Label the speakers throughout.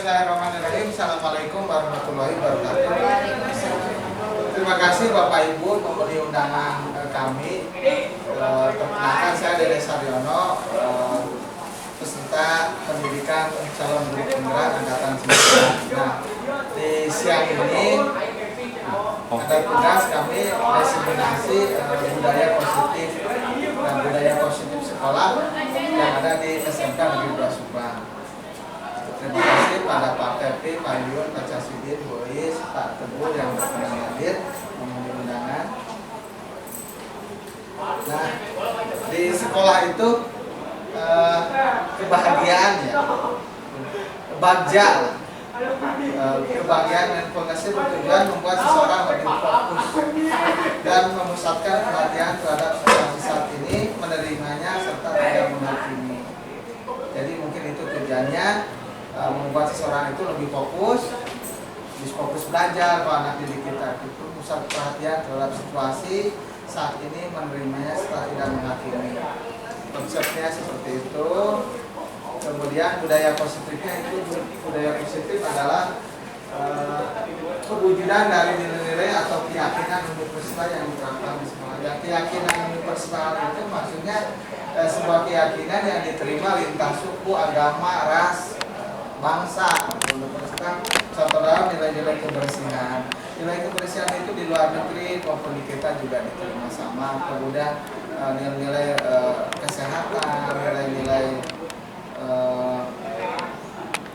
Speaker 1: Bismillahirrahmanirrahim. Assalamualaikum warahmatullahi wabarakatuh. Terima kasih Bapak Ibu memenuhi undangan kami. Perkenalkan saya Dede Saryono, peserta pendidikan calon guru penggerak angkatan 9. Nah, di siang ini ada tugas kami diseminasi budaya positif dan budaya positif sekolah yang ada di SMK Negeri 2 Subang. Terima kasih pada Pak Pepi, Pak Yun, Pak Casidin, Bu Is, Pak Teguh yang berkenan hadir memenuhi undangan. Nah, di sekolah itu kebahagiaan ya, bagja, kebahagiaan dan progresif bertujuan membuat seseorang lebih fokus dan memusatkan perhatian terhadap situasi saat ini, menerimanya serta tidak menghakimi. Jadi mungkin itu tujuannya, membuat seseorang itu lebih fokus belajar. Kalau anak didik kita itu pusat perhatian terhadap situasi saat ini, menerimanya setelah tidak menghakimi. Konsepnya seperti itu. Kemudian budaya positifnya itu, budaya positif adalah perwujudan dari nilai-nilai atau keyakinan universal yang diterapkan di sekolah. Ya, keyakinan universal itu maksudnya sebuah keyakinan yang diterima lintas suku, agama, ras, bangsa. Contoh dalam nilai-nilai kebersihan. Nilai kebersihan itu di luar negeri maupun di kita juga diterima sama. Kemudian nilai-nilai kesehatan, nilai-nilai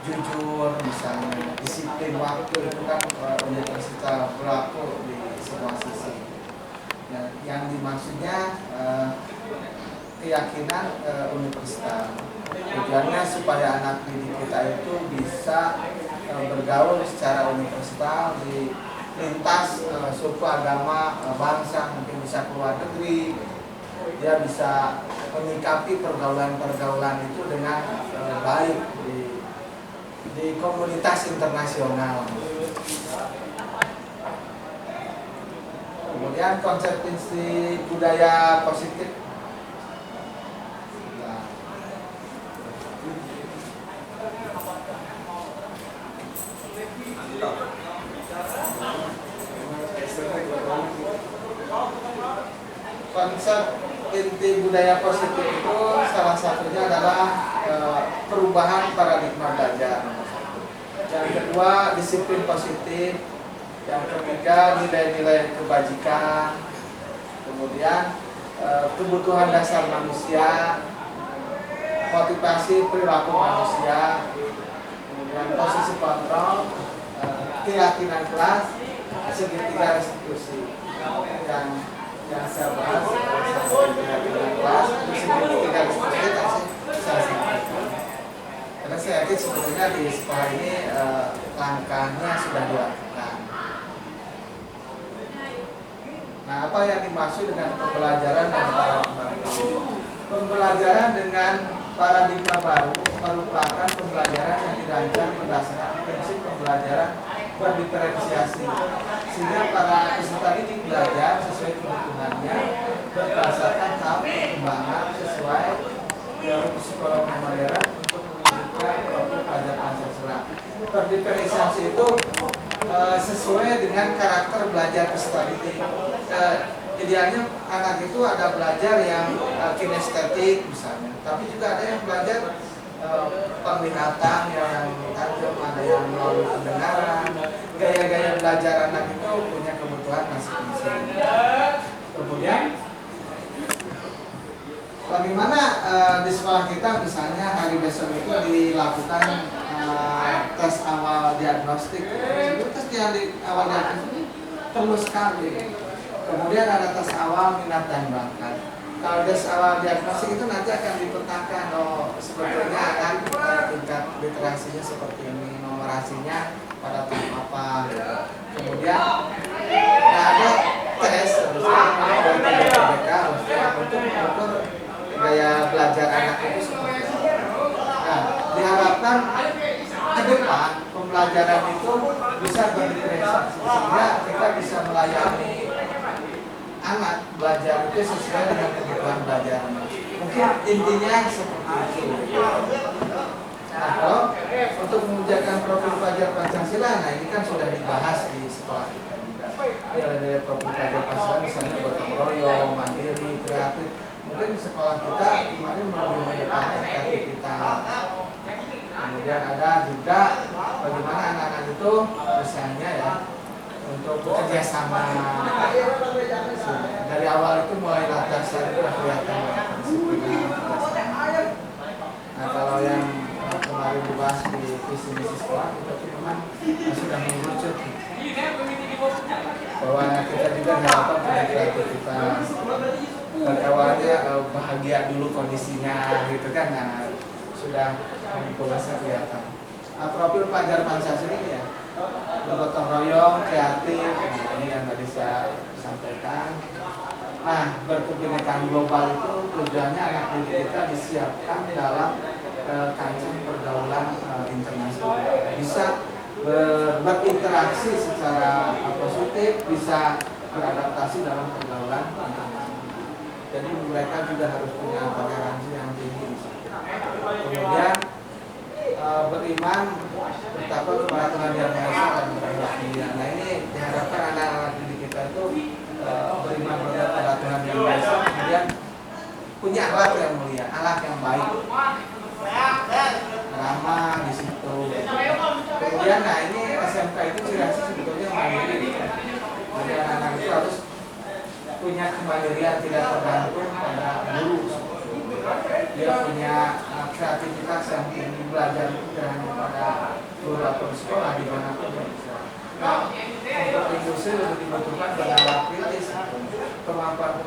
Speaker 1: jujur, misalnya disiplin waktu, itu kan universal berlaku di semua sisi. Nah, yang dimaksudnya keyakinan universal. Tujuannya supaya anak didik kita itu bisa bergaul secara universal di lintas suku, agama, bangsa, mungkin bisa keluar negeri. Dia bisa menyikapi pergaulan-pergaulan itu dengan baik di komunitas internasional. Kemudian konsep prinsip budaya positif. Konsep inti budaya positif itu salah satunya adalah perubahan paradigma belajar. Yang kedua, disiplin positif. Yang ketiga, nilai-nilai kebajikan. Kemudian kebutuhan dasar manusia, motivasi perilaku manusia. Kemudian posisi kontrol, keyakinan kelas, segitiga restitusi. Yang saya bahas keyakinan kelas, segitiga restitusi saya sampaikan. Karena saya yakin sebetulnya di sekolah ini langkahnya sudah dilakukan. Nah, apa yang dimaksud dengan pembelajaran dan paradigma baru? Pembelajaran dengan paradigma baru merupakan pembelajaran yang dirancang berdasarkan prinsip pembelajaran berdiferensiasi, sehingga para peserta didik belajar sesuai kebutuhannya berdasarkan tahap perkembangan sesuai teori psikologi modern untuk mewujudkan profil pelajar Pancasila. Berdiferensiasi itu sesuai dengan karakter belajar peserta didik. Idealnya anak itu ada belajar yang kinestetik misalnya, tapi juga ada yang belajar penglihatan yang tajam, ada yang melalui pendengaran. Gaya-gaya belajar anak itu punya kebutuhan masing-masing. Kemudian bagaimana di sekolah kita misalnya hari besok itu dilakukan tes awal diagnostik. Tes awal diagnostik perlu sekali. Kemudian ada tes awal minat dan bakat. Kalau tes awal diagnostik itu nanti akan dipetakan, sebetulnya akan tingkat literasinya seperti ini, numerasinya pada tahap apa. Kemudian ada tes dari TBK untuk mengukur gaya belajar anak itu seperti apa. Nah, diharapkan ke depan pembelajaran itu bisa berdiferensiasi sehingga kita bisa melayani anak belajar itu sesuai dengan kebutuhan belajar. Mungkin intinya seperti itu. Nah, kalau untuk mengujakan profil Pancasila. Nah ini kan sudah dibahas di sekolah kita juga. Dari topik pelajaran Pancasila misalnya gotong royong, mandiri, kreatif. Mungkin di sekolah kita kemarin lebih mendepankan kreativitas. Kemudian ada juga bagaimana anak-anak itu misalnya ya untuk bekerja sama. Dari awal itu mulai latihan saya itu kelihatan disiplinan. Nah kalau yang kemarin dibahas di visi misi sekolah itu memang sudah mengerucut bahwa kita juga diharapkan punya kreativitas. Dan awalnya bahagia dulu kondisinya gitu kan, nah sudah mengulasnya kelihatan. Profil pelajar Pancasila ini ya bergotong royong, kreatif, nah, ini yang tadi saya sampaikan. Nah, berkebinekaan global itu tujuannya anak didik kita disiapkan dalam kancah pergaulan internasional. Bisa berinteraksi secara positif, bisa beradaptasi dalam pergaulan internasional. Jadi mereka juga harus punya toleransi yang tinggi. Kemudian beriman betapa kepada Tuhan Yang Maha Esa dan beragama Dia. Nah ini diharapkan anak-anak didik kita itu beriman kepada Tuhan Yang Maha Esa, kemudian punya akhlak yang mulia, akhlak yang baik, ramah di situ. Kemudian nah ini SMK itu ciri khasnya sebetulnya mandiri. Jadi anak-anak itu harus punya kemandirian, tidak tergantung pada guru. Dia punya kreativitas yang tinggi, belajar itu tidak hanya pada guru atau sekolah, di mana pun dia bisa. Nah, untuk industri lebih dibutuhkan pendapat kritis, kemampuan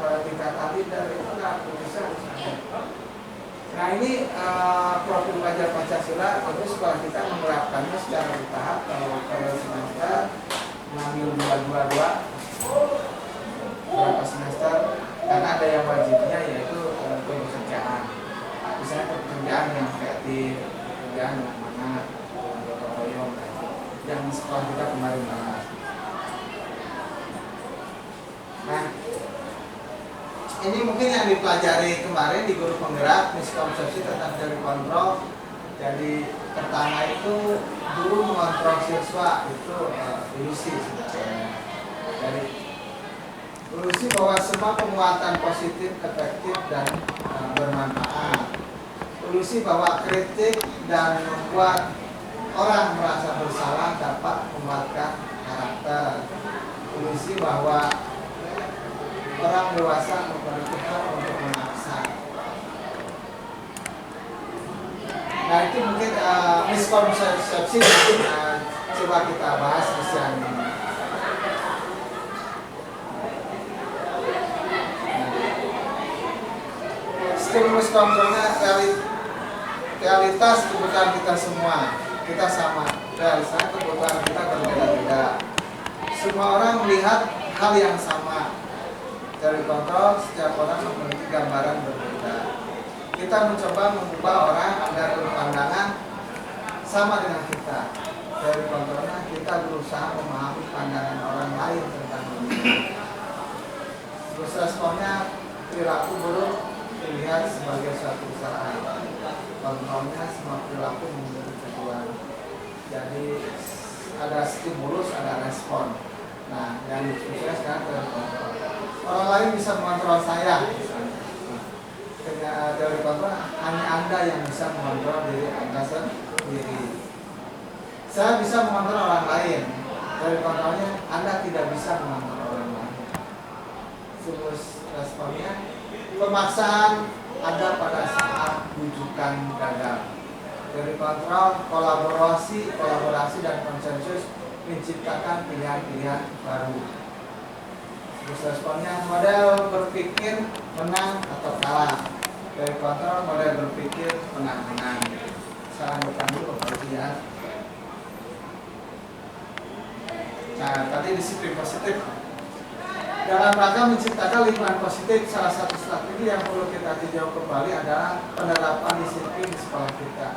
Speaker 1: pada tingkatan leader itu nggak bisa. Nah ini profil pelajar Pancasila, tentu sekolah kita menerapkannya secara bertahap. Kalau semester mengambil 222 beberapa semester, karena ada yang wajibnya yaitu pekerjaan. Misalnya pekerjaan yang kreatif, pekerjaan yang mana gotong royong, yang sekolah kita kemarin bahas. Nah, ini mungkin yang dipelajari kemarin di guru penggerak, miskonsepsi tentang teori kontrol. Jadi pertama itu guru mengontrol siswa itu ilusi sebenarnya. Jadi ilusi bahwa semua penguatan positif, efektif dan bermanfaat. Ilusi bahwa kritik dan membuat orang merasa bersalah dapat menguatkan karakter. Ilusi bahwa orang dewasa memiliki hak untuk memaksa. Nah itu mungkin miskonsepsi yang coba kita bahas di siang ini. Stimulus kontrolnya realitas kebutuhan kita semua, kita sama. Realitas kebutuhan kita berbeda-beda. Semua orang melihat hal yang sama. Dari kontrol, setiap orang memiliki gambaran berbeda. Kita mencoba mengubah orang agar berpandangan sama dengan kita. Dari kontrolnya kita berusaha memahami pandangan orang lain tentang dunia. Terus responnya perilaku buruk dilihat sebagai suatu kesalahan. Kontrolnya semua perilaku menjadi tujuan. Jadi ada stimulus, ada respon. Nah, yang diskusinya sekarang dari kontrol. Orang lain bisa mengontrol saya, misalnya. Dari kontrol hanya Anda yang bisa mengontrol diri Anda sendiri. Saya bisa mengontrol orang lain. Dari kontrolnya Anda tidak bisa mengontrol orang lain. Terus responnya pemaksaan ada pada saat bujukan gagal. Dari kontrol kolaborasi dan konsensus menciptakan pilihan-pilihan baru. Terus responnya model berpikir menang atau kalah. Dari kontrol model berpikir menang-menang. Saya lanjutkan dulu Bapak Ibu ya. Nah tadi disiplin positif. Dalam rangka menciptakan lingkungan positif, salah satu strategi yang perlu kita tinjau kembali adalah penerapan disiplin di sekolah kita.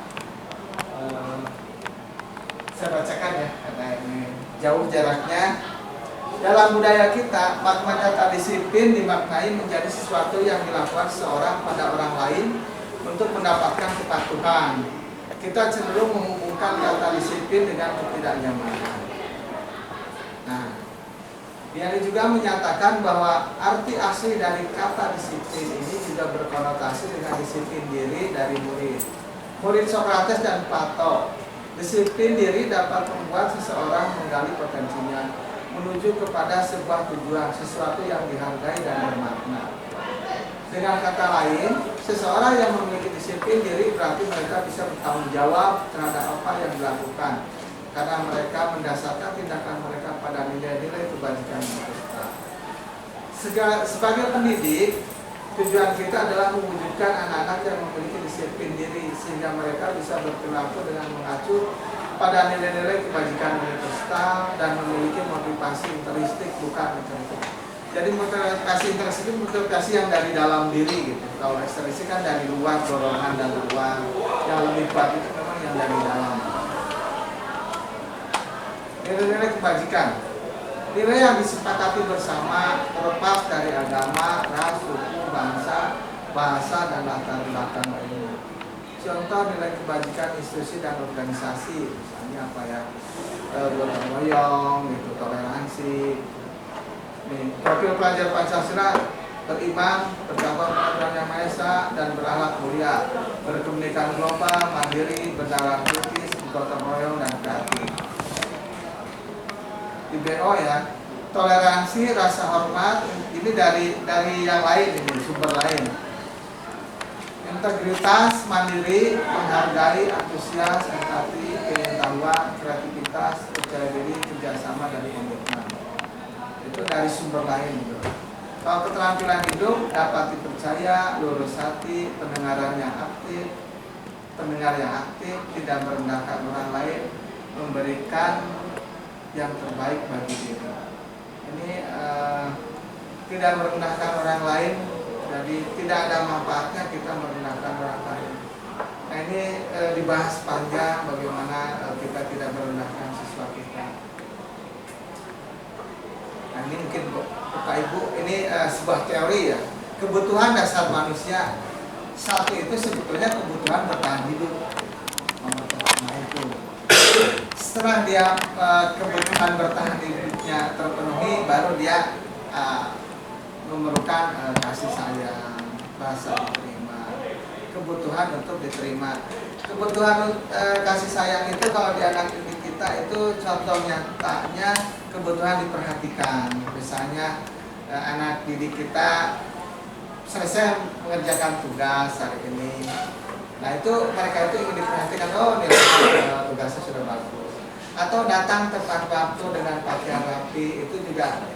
Speaker 1: Saya bacakan ya, karena ini jauh jaraknya. Dalam budaya kita, makna kata disiplin dimaknai menjadi sesuatu yang dilakukan seorang pada orang lain untuk mendapatkan kepatuhan. Kita cenderung menghubungkan kata disiplin dengan ketidaknyamanan. Nah, dia juga menyatakan bahwa arti asli dari kata disiplin ini juga berkonotasi dengan disiplin diri dari murid. Murid Sokrates dan Plato, disiplin diri dapat membuat seseorang menggali potensinya menuju kepada sebuah tujuan, sesuatu yang dihargai dan bermakna. Dengan kata lain, seseorang yang memiliki disiplin diri berarti mereka bisa bertanggung jawab terhadap apa yang dilakukan, karena mereka mendasarkan tindakan mereka pada nilai-nilai kebajikan yang besar. Sebagai pendidik, tujuan kita adalah mewujudkan anak-anak yang memiliki disiplin diri sehingga mereka bisa berperilaku dengan mengacu pada nilai-nilai kebajikan universal dan memiliki motivasi intrinsik bukan ekstrinsik. Jadi motivasi intrinsik itu motivasi yang dari dalam diri gitu. Kalau ekstrinsik kan dari luar, dorongan dari luar. Yang lebih kuat itu memang yang dari dalam. Nilai-nilai kebajikan, nilai yang disepakati bersama terlepas dari agama, ras, suku, bangsa, bahasa, dan latar belakang lainnya. Contoh nilai kebajikan institusi dan organisasi, misalnya apa ya, gotong royong, gitu, toleransi. Nih, profil pelajar Pancasila: beriman, bertakwa kepada Tuhan Yang Maha Esa, dan berakhlak mulia, berkebinekaan global, mandiri, berdarah kritis, gotong royong, dan kreatif. Di BO ya, toleransi, rasa hormat, ini dari yang lain, ini sumber lain. Integritas, mandiri, menghargai, antusias, empati, pengetahuan, kreativitas, percaya diri, kerjasama, dan komitmen. Itu dari sumber lain gitu. Kalau keterampilan hidup dapat dipercaya, lurus hati, pendengar yang aktif, tidak merendahkan orang lain, memberikan yang terbaik bagi diri. Ini tidak merendahkan orang lain, jadi tidak ada manfaatnya kita merendahkan orang lain. Nah, ini dibahas panjang bagaimana kita tidak merendahkan siswa kita. Nah, ini mungkin Bapak Ibu, ini sebuah teori ya. Kebutuhan dasar manusia satu itu sebetulnya kebutuhan bertahan hidup. Nomor pertama itu. Setelah dia kebutuhan bertahan hidupnya terpenuhi, baru dia memerlukan kasih sayang, rasa diterima, kebutuhan untuk diterima. Kebutuhan kasih sayang itu kalau di anak didik kita itu contoh nyatanya kebutuhan diperhatikan. Misalnya anak didik kita selesai mengerjakan tugas hari ini, nah itu mereka itu ingin diperhatikan, oh nilai tugasnya sudah bagus, atau datang tepat waktu dengan pakaian rapi, itu juga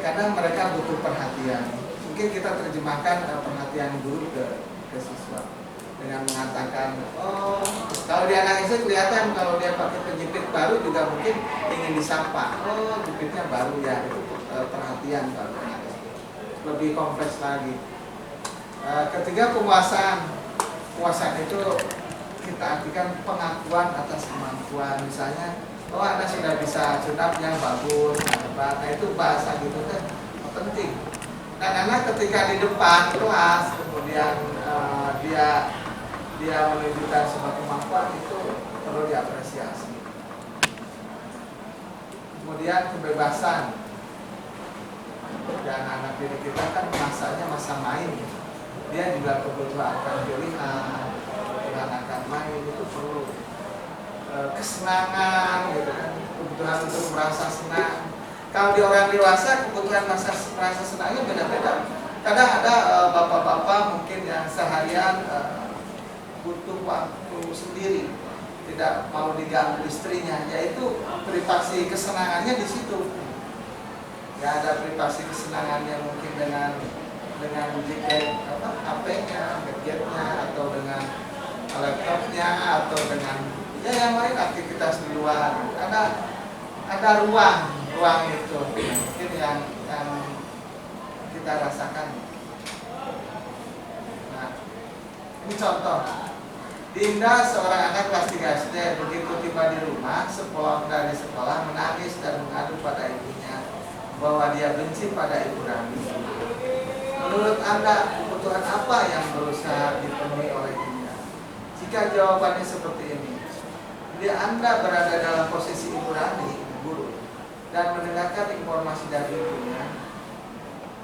Speaker 1: karena mereka butuh perhatian. Mungkin kita terjemahkan perhatian guru ke siswa dengan mengatakan, oh kalau dia anak itu kelihatan kalau dia pakai penjepit baru juga mungkin ingin disapa, oh jepitnya baru ya, itu perhatian baru. Lebih kompleks lagi. Ketiga, puasan itu kita artikan pengakuan atas kemampuan. Misalnya, oh Anda sudah bisa sunatnya bagus, hebat. Nah itu bahasa gitu kan penting. Dan anak ketika di depan kelas kemudian dia menunjukkan sebuah kemampuan, itu perlu diapresiasi. Kemudian kebebasan. Dan anak didik kita kan masanya masa main, dia juga kebutuhan akan pilihan, kebutuhan akan main, itu perlu kesenangan gitu kan, kebutuhan untuk merasa senang. Kalau di orang dewasa kebutuhan merasa senangnya beda-beda. Kadang ada bapak-bapak mungkin yang seharian butuh waktu sendiri, tidak mau diganggu istrinya, yaitu privasi kesenangannya di situ. Gak ada privasi kesenangannya mungkin dengan HP-nya, gadgetnya, atau dengan laptopnya, atau dengan ya yang lain aktivitas di luar. Ada ruang itu mungkin yang kita rasakan. Nah, ini contoh. Dinda, seorang anak kelas 3 SD, begitu tiba di rumah, sepulang dari sekolah menangis dan mengadu pada ibunya bahwa dia benci pada ibu Rani. Menurut Anda, kebutuhan apa yang berusaha dipenuhi oleh Dinda? Jika jawabannya seperti ini, Bila Anda berada dalam posisi Ibu Rani, ibu guru, dan mendengarkan informasi dari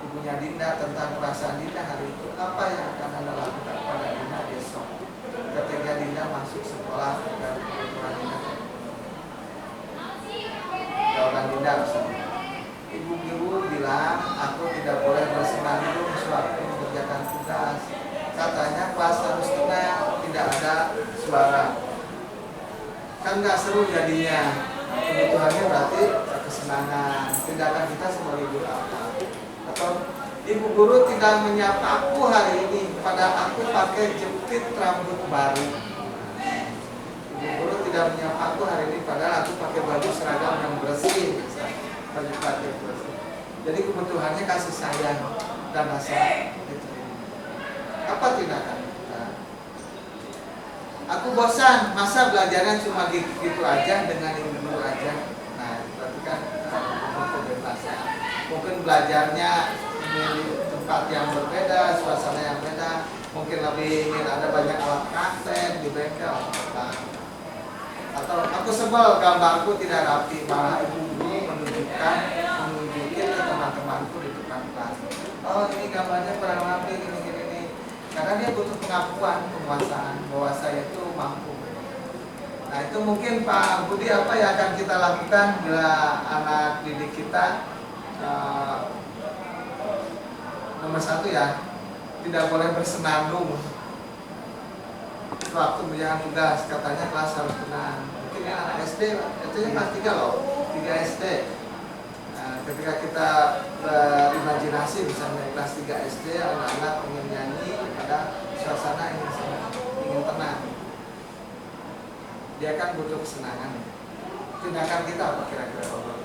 Speaker 1: ibunya Dinda tentang perasaan Dinda hari itu, apa yang akan Anda lakukan pada Dinda besok ketika Dinda masuk sekolah dan perempuan Dinda? Jawaban Dinda misalnya, ibu guru bilang aku tidak boleh bersenandung sewaktu mengerjakan tugas. Katanya kelas harus tenang, tidak ada suara. Kan nggak seru jadinya. Kebutuhannya berarti kesenangan. Tindakan kita sebagai guru apa? Atau ibu guru tidak menyapa aku hari ini, pada aku pakai jepit rambut baru. Ibu guru tidak menyapa aku hari ini, padahal aku pakai baju seragam yang bersih. Baju batik bersih. Jadi kebutuhannya kasih sayang dan rasa itu. Apa tindakan kita? Aku bosan, masa belajarnya cuma gitu aja dengan ibu guru aja. Nah, berarti kan kebebasan. Mungkin belajarnya di tempat yang berbeda, suasana yang beda. Mungkin lebih ingin ada banyak alat praktek di bengkel. Atau aku sebel gambarku tidak rapi, malah ibu guru menunjukin ke teman-temanku di depan kelas. Oh, ini gambarnya kurang rapi, gini. Karena dia butuh pengakuan, penguasaan bahwa saya itu mampu. Nah, itu mungkin Pak Budi apa yang akan kita lakukan bila anak didik kita nomor satu ya, tidak boleh bersenandung waktu menjalankan tugas. Katanya kelas harus tenang. Mungkin ya anak SD, itu yang kelas 3 loh, 3 SD. Ketika kita berimajinasi misalnya kelas 3 SD, anak-anak ingin nyanyi pada suasana ingin tenang, dia kan butuh kesenangan. Tindakan kita apa kira-kira Pak?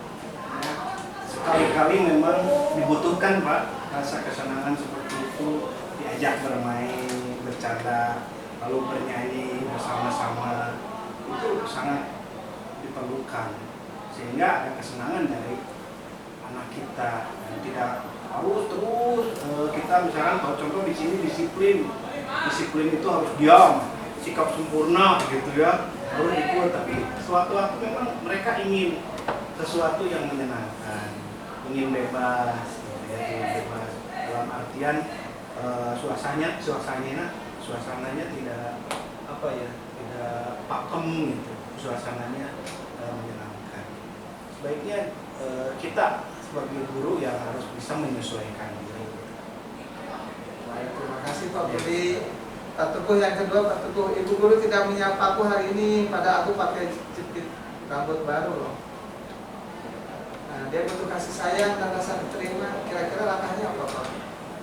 Speaker 2: Sekali-kali memang dibutuhkan Pak rasa kesenangan seperti itu, diajak bermain, bercanda, lalu bernyanyi bersama-sama, itu sangat diperlukan sehingga ada kesenangan dari anak kita. Dan tidak harus terus kita misalkan kalau contoh di sini disiplin itu harus diam, sikap sempurna gitu ya, harus ikut. Tapi suatu-waktu memang mereka ingin sesuatu yang menyenangkan, ingin bebas gitu ya, ingin bebas dalam artian suasananya tidak apa ya, tidak pakem gitu, suasananya menyenangkan. Sebaiknya kita sebagai guru yang harus bisa menyesuaikan diri.
Speaker 1: Baik, terima kasih Pak Budi. Pak Teguh yang kedua, Pak Teguh, ibu guru tidak menyapa aku hari ini, pada aku pakai jepit rambut baru loh. Nah, dia butuh kasih sayang dan rasa diterima. Kira-kira langkahnya apa Pak?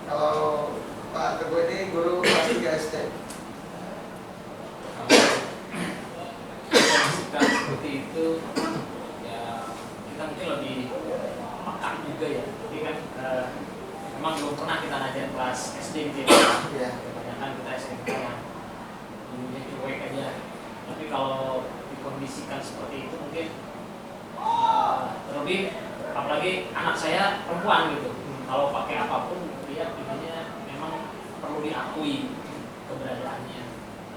Speaker 1: Kalau Pak Teguh ini guru kelas 3 SD.
Speaker 3: Sikap seperti itu ya, kita mungkin lebih peka juga ya. Jadi kan memang belum pernah kita ngajarin kelas SD gitu ya. Kebanyakan kita SMP yang dulunya cuek aja. Tapi kalau dikondisikan seperti itu mungkin terlebih apalagi anak saya perempuan gitu. Kalau pakai apapun dia intinya memang perlu diakui keberadaannya.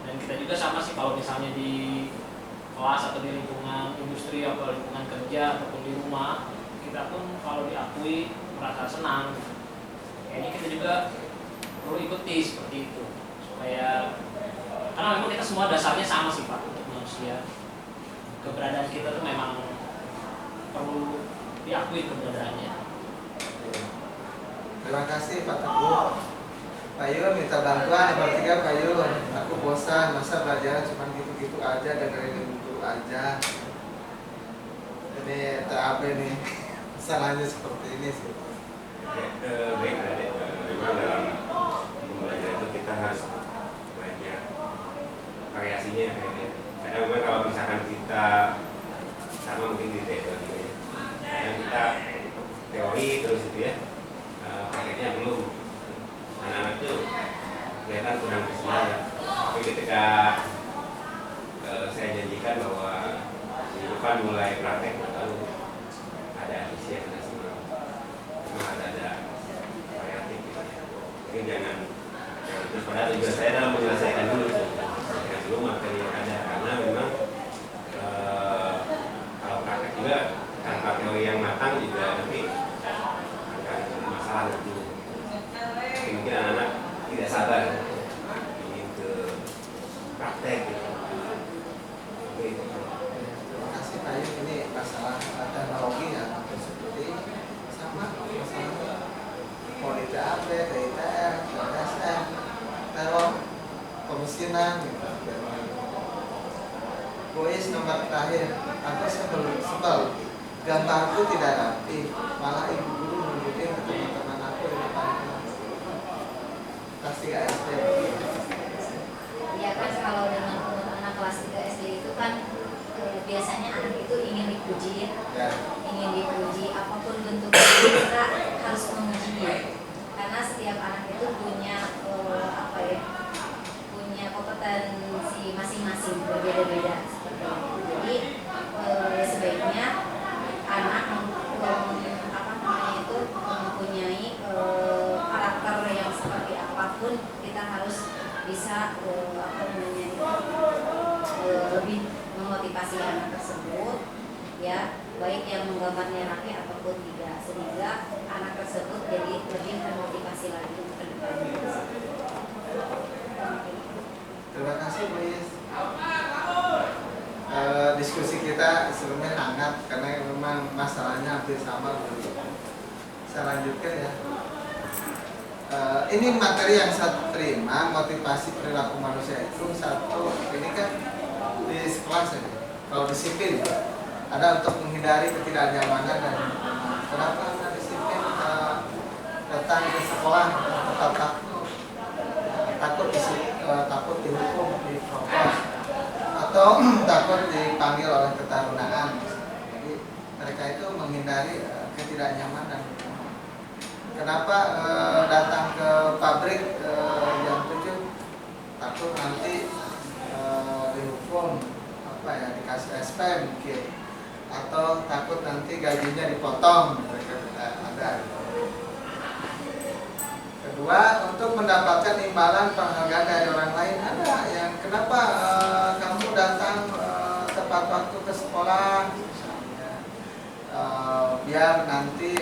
Speaker 3: Dan kita juga sama sih kalau misalnya di kelas atau di lingkungan industri atau lingkungan kerja ataupun di rumah, kita pun kalau diakui merasa senang. Kayaknya kita juga perlu ikuti seperti itu supaya, karena memang kita semua dasarnya sama sih Pak untuk manusia. Keberadaan kita tuh memang perlu diakui keberadaannya.
Speaker 1: Terima kasih Pak Teguh. Pak Yul minta bantuan, nomor 3 Pak Yul. Aku bosan, masa belajar cuma gitu-gitu aja, dengerin ibu guru aja. Ini TAB nih, salahnya seperti ini sih.
Speaker 4: Baik, memang dalam belajar itu kita harus banyak variasinya. Karena memang kalau misalkan kita sama mungkin di teori, karena kita teori terus itu ya, prakteknya belum. Anak-anak itu kelihatan kurang bersemangat. Tapi ketika saya janjikan bahwa di depan mulai praktek, lalu ada antusiasme, memang ada variatif gitu. Mungkin jangan terus pada tujuan saya dalam menyelesaikan dulu materi yang ada, karena memang juga tanpa teori yang matang juga nanti akan masalah itu. Mungkin anak-anak tidak sabar ingin ke praktek gitu.
Speaker 1: Terima kasih Pak Yus. Ini masalah teknologi ya, seperti sama masalah mau di TAP, TITR, TSM, teror, pemesinan gitu. Voice nomor terakhir, aku sebel gambarku tidak rapi, malah ibu guru nunjukin ke teman-teman aku di depan kelas. Kelas 3 SD.
Speaker 5: Ya kan kalau dengan anak kelas 3 SD itu kan biasanya anak itu ingin dipuji
Speaker 1: Ya.
Speaker 5: ingin dipuji apapun bentuknya kita harus memujinya karena setiap anak itu punya punya kompetensi masing-masing berbeda-beda seperti itu. Jadi sebaiknya anak mempunyai karakter yang seperti apapun kita harus bisa lebih memotivasi anak tersebut ya, baik yang menggambarnya rapi ataupun tidak, sehingga anak tersebut jadi lebih termotivasi lagi untuk kedepannya.
Speaker 1: Terima kasih Bu Yus. Diskusi kita sebelumnya hangat karena memang masalahnya hampir sama Bu. Saya lanjutkan ya. Ini materi yang saya terima, motivasi perilaku manusia itu satu, ini kan di sekolah saja. Kalau di sipil ada untuk menghindari ketidaknyamanan dan kenapa anak disiplin datang ke sekolah tetap takut dihukum, dipropos atau takut dipanggil oleh ketarunaan. Jadi mereka itu menghindari ketidaknyamanan. Kenapa datang ke pabrik jam 7? Takut nanti dihukum, dikasih SP mungkin, atau takut nanti gajinya dipotong. Ada. Kedua, untuk mendapatkan imbalan penghargaan dari orang lain ada yang kenapa kamu datang tepat waktu ke sekolah, misalnya, biar nanti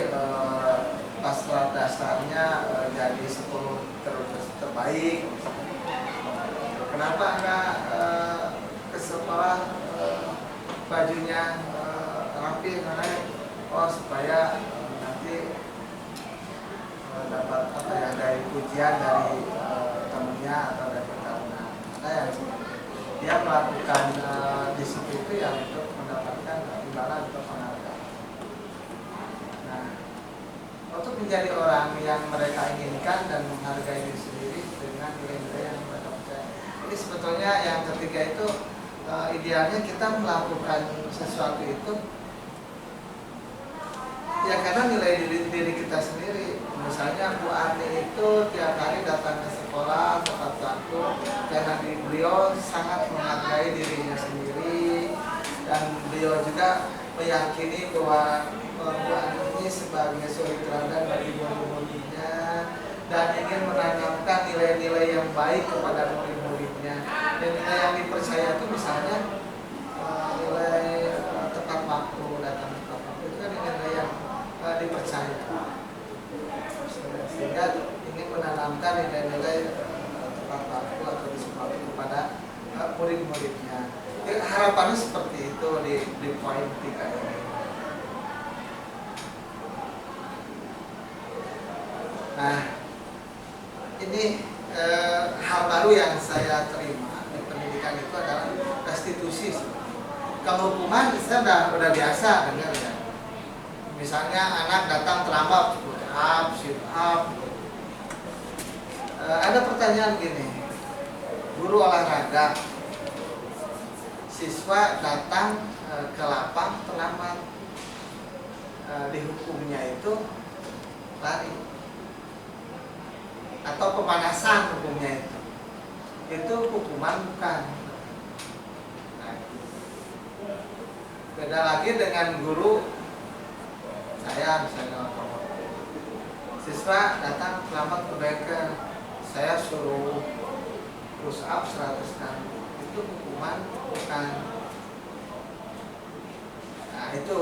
Speaker 1: pas dasarnya jadi 10 terbaik. Kenapa enggak ke sekolah bajunya rapi, karena supaya nanti dapat dari pujian dari temennya atau dari teman. Ada yang dia melakukan disiplin itu yang untuk mendapatkan imbalan atau penghargaan. Nah, untuk menjadi orang yang mereka inginkan dan menghargai diri sendiri dengan nilai-nilai yang mereka percaya. Jadi sebetulnya yang ketiga itu idealnya kita melakukan sesuatu itu ya karena nilai diri kita sendiri. Misalnya Bu Ani itu tiap hari datang ke sekolah tepat waktu karena beliau sangat menghargai dirinya sendiri dan beliau juga meyakini bahwa Bu Ani ini sebagai suri teladan bagi murid-muridnya dan ingin menanamkan nilai-nilai yang baik kepada murid-muridnya. Dan nilai yang dipercaya itu misalnya nilai tepat waktu, datang tepat waktu itu kan nilai yang dipercaya, sehingga ingin menanamkan nilai-nilai tepat waktu atau disiplin kepada murid-muridnya. Harapannya seperti itu di poin 3 ini. Nah, ini hal baru yang saya terima di pendidikan itu adalah restitusi. Kalau hukuman saya udah biasa dengar ya. Misalnya anak datang terlambat, sit up. Ada pertanyaan gini, guru olahraga, siswa datang ke lapang terlambat, dihukumnya itu lari atau pemanasan hukumnya itu hukuman bukan. Nah, beda lagi dengan guru saya misalnya siswa datang terlambat ke bengkel, saya suruh push up 100 kali, itu hukuman bukan. Nah itu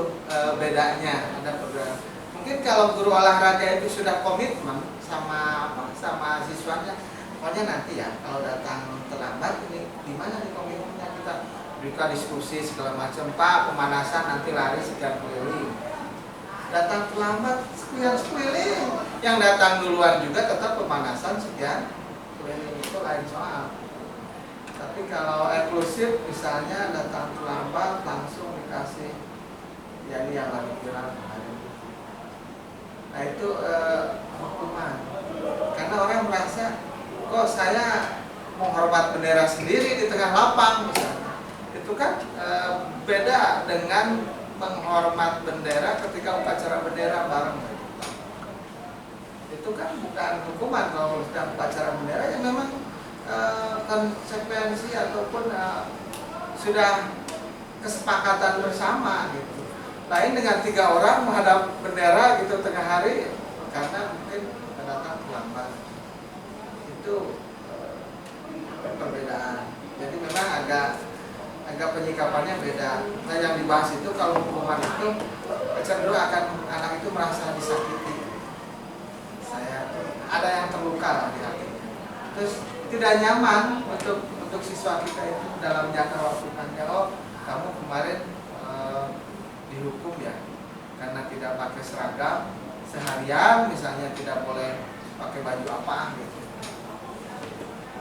Speaker 1: bedanya ada program. Mungkin kalau guru olahraga itu sudah komitmen sama siswanya, pokoknya nanti ya kalau datang terlambat ini gimana nih komitmennya, kita berikan diskusi segala macam. Pak, pemanasan nanti lari sekian keliling. Datang terlambat sekian keliling, yang datang duluan juga tetap pemanasan sekian keliling, itu lain soal. Tapi kalau eksklusif misalnya datang terlambat langsung dikasih ya ini yang lagi viral kemarin. Nah itu hukuman. Karena orang merasa kok saya menghormat bendera sendiri di tengah lapang misalnya. Itu kan beda dengan menghormat bendera ketika upacara bendera bareng. Itu kan bukan hukuman kalau sedang upacara bendera, yang memang konsekuensi ataupun sudah kesepakatan bersama gitu. Lain dengan 3 orang menghadap bendera gitu tengah hari karena mungkin datang terlambat. Itu perbedaan. Jadi memang agak penyikapannya beda. Nah yang dibahas itu kalau hukuman itu cenderung akan anak itu merasa disakiti. Saya ada yang terluka lah di hatinya. Terus tidak nyaman untuk siswa kita itu dalam jangka waktu panjang. Oh, kamu kemarin dihukum ya karena tidak pakai seragam seharian, misalnya tidak boleh pakai baju apa gitu,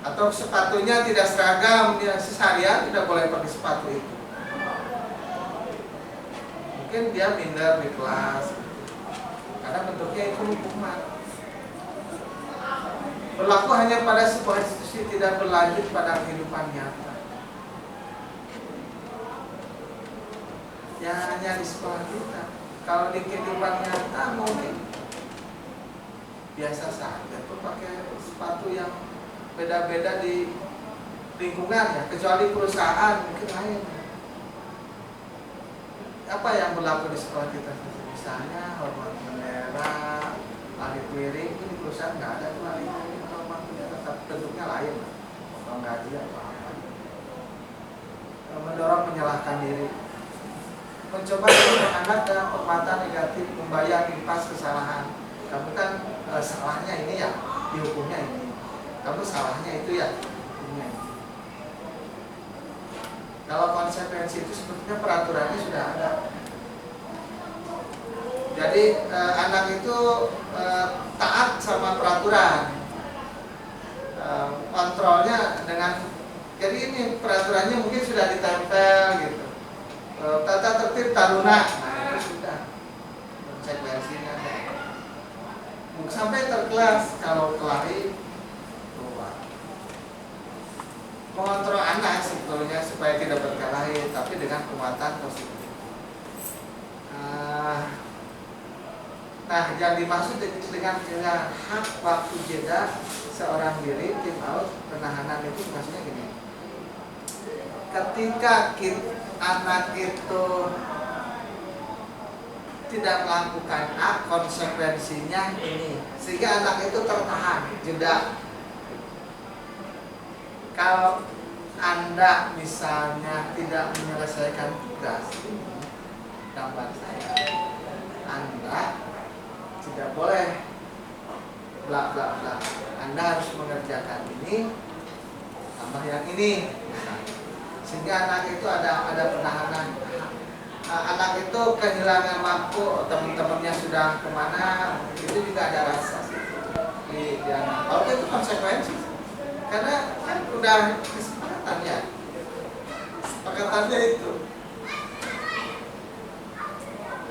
Speaker 1: atau sepatunya tidak seragam, dia seharian tidak boleh pakai sepatu itu. Mungkin dia minder di kelas gitu. Karena bentuknya itu hukuman. Berlaku hanya pada sebuah institusi, tidak berlanjut pada kehidupan nyata. Ya hanya di sekolah kita. Kalau di kehidupan nyata mungkin biasa saja tuh pakai sepatu yang beda-beda di lingkungan ya, kecuali perusahaan mungkin lain. Apa yang berlaku di sekolah kita? Misalnya hormat bendera, lari keliling, itu di perusahaan nggak ada tuh lari keliling, hormat bendera, tapi bentuknya lain, potong gaji atau apa. Mendorong menyalahkan diri, mencoba mendorong anak dalam perbuatan negatif, membayar impas kesalahan. Kamu kan salahnya ini ya, dihukumnya ini. Kamu salahnya itu ya, hukumnya ini. Kalau konsekuensi itu sebetulnya peraturannya sudah ada. Jadi anak itu taat sama peraturan. Kontrolnya dengan, jadi ini peraturannya mungkin sudah ditempel gitu. Tata tertib taruna, nah itu sudah konsekuensinya. Sampai terkelas kalau kelari keluar. Mengontrol anak sebetulnya supaya tidak berkelahi, tapi dengan penguatan positif. Nah, yang dimaksud dengan hak waktu jeda seorang diri tim out penahanan itu maksudnya gini. Ketika anak itu tidak melakukan A, konsekuensinya ini, sehingga anak itu tertahan jeda. Kalau Anda misalnya tidak menyelesaikan tugas, gambar saya, Anda tidak boleh bla bla bla. Anda harus mengerjakan ini tambah yang ini, sehingga anak itu ada penahanan. Anak itu kehilangan waktu, teman-temannya sudah kemana, itu juga ada rasa sih di anak. Kalau itu konsekuensi, karena kan udah kesepakatannya, kesepakatannya itu